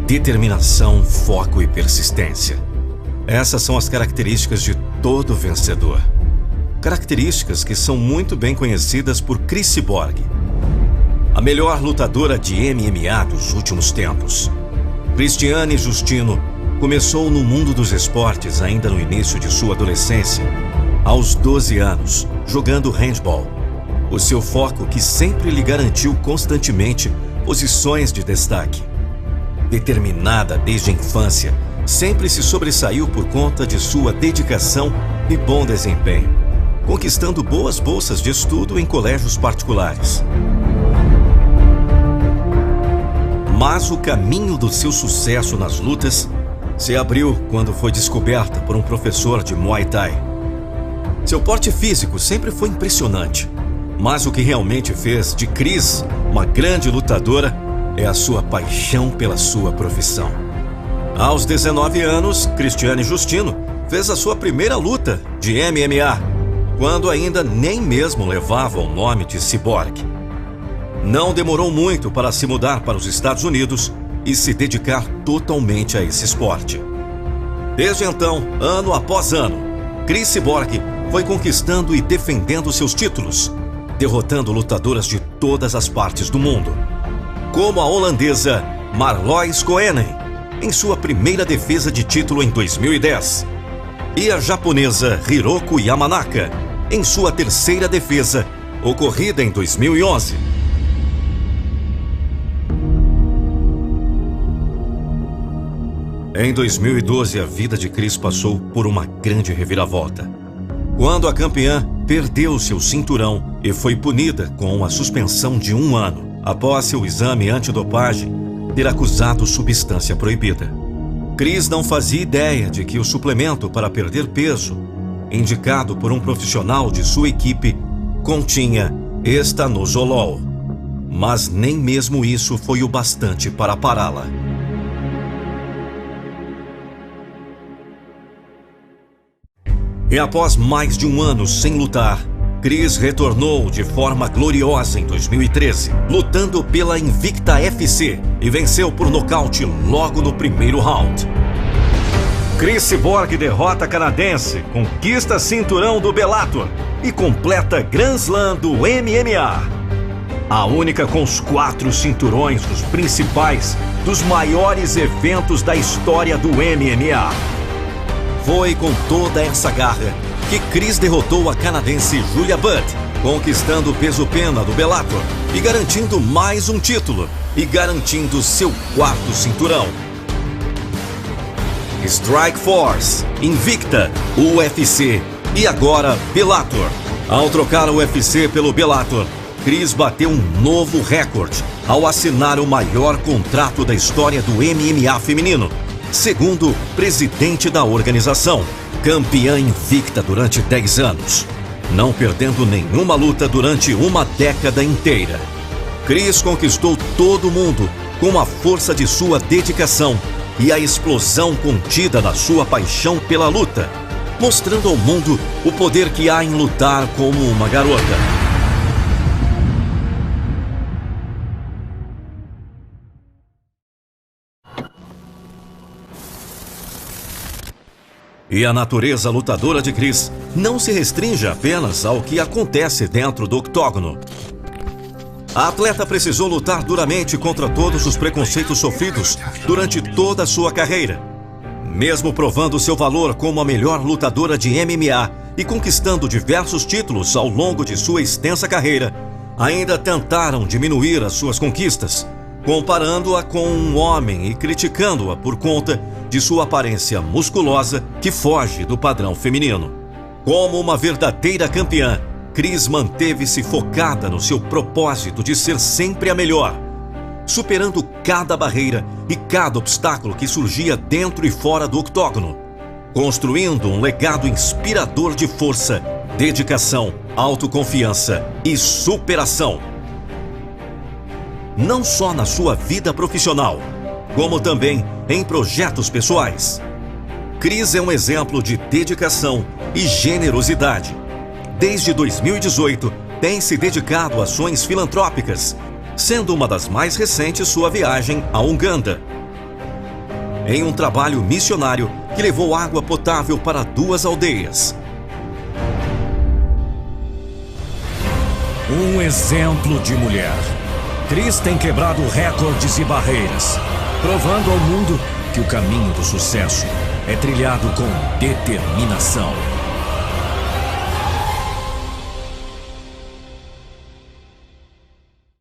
determinação, foco e persistência. Essas são as características de todo vencedor. Características que são muito bem conhecidas por Cris Cyborg, a melhor lutadora de MMA dos últimos tempos. Cristiane Justino começou no mundo dos esportes ainda no início de sua adolescência, aos 12 anos, jogando handball. O seu foco que sempre lhe garantiu constantemente posições de destaque. Determinada desde a infância, sempre se sobressaiu por conta de sua dedicação e bom desempenho, conquistando boas bolsas de estudo em colégios particulares. Mas o caminho do seu sucesso nas lutas se abriu quando foi descoberta por um professor de Muay Thai. Seu porte físico sempre foi impressionante, mas o que realmente fez de Cris uma grande lutadora é a sua paixão pela sua profissão. Aos 19 anos, Cristiane Justino fez a sua primeira luta de MMA, quando ainda nem mesmo levava o nome de Cyborg. Não demorou muito para se mudar para os Estados Unidos e se dedicar totalmente a esse esporte. Desde então, ano após ano, Cris Cyborg foi conquistando e defendendo seus títulos, derrotando lutadoras de todas as partes do mundo, como a holandesa Marloes Coenen, em sua primeira defesa de título em 2010, e a japonesa Hiroko Yamanaka, em sua terceira defesa, ocorrida em 2011. Em 2012, a vida de Cris passou por uma grande reviravolta, quando a campeã perdeu seu cinturão e foi punida com a suspensão de 1 ano, após seu exame antidopagem ter acusado substância proibida. Cris não fazia ideia de que o suplemento para perder peso, indicado por um profissional de sua equipe, continha estanozolol. Mas nem mesmo isso foi o bastante para pará-la. E após mais de 1 ano sem lutar, Cris retornou de forma gloriosa em 2013, lutando pela Invicta FC e venceu por nocaute logo no primeiro round. Cris Cyborg derrota a canadense, conquista cinturão do Bellator e completa Grand Slam do MMA. A única com os 4 cinturões dos principais, dos maiores eventos da história do MMA. Foi com toda essa garra que Cris derrotou a canadense Julia Budd, conquistando o peso-pena do Bellator e garantindo mais um título e garantindo seu 4º cinturão. Strikeforce, Invicta, UFC e agora Bellator. Ao trocar o UFC pelo Bellator, Cris bateu um novo recorde ao assinar o maior contrato da história do MMA feminino, segundo o presidente da organização, campeã invicta durante 10 anos, não perdendo nenhuma luta durante uma década inteira. Cris conquistou todo mundo com a força de sua dedicação e a explosão contida na sua paixão pela luta, mostrando ao mundo o poder que há em lutar como uma garota. E a natureza lutadora de Cris não se restringe apenas ao que acontece dentro do octógono. A atleta precisou lutar duramente contra todos os preconceitos sofridos durante toda a sua carreira. Mesmo provando seu valor como a melhor lutadora de MMA e conquistando diversos títulos ao longo de sua extensa carreira, ainda tentaram diminuir as suas conquistas, comparando-a com um homem e criticando-a por conta de sua aparência musculosa que foge do padrão feminino. Como uma verdadeira campeã, Cris manteve-se focada no seu propósito de ser sempre a melhor, superando cada barreira e cada obstáculo que surgia dentro e fora do octógono, construindo um legado inspirador de força, dedicação, autoconfiança e superação. Não só na sua vida profissional, como também em projetos pessoais. Cris é um exemplo de dedicação e generosidade. Desde 2018, tem se dedicado a ações filantrópicas, sendo uma das mais recentes sua viagem a Uganda. em um trabalho missionário que levou água potável para 2 aldeias. Um exemplo de mulher. Cris tem quebrado recordes e barreiras, provando ao mundo que o caminho do sucesso é trilhado com determinação.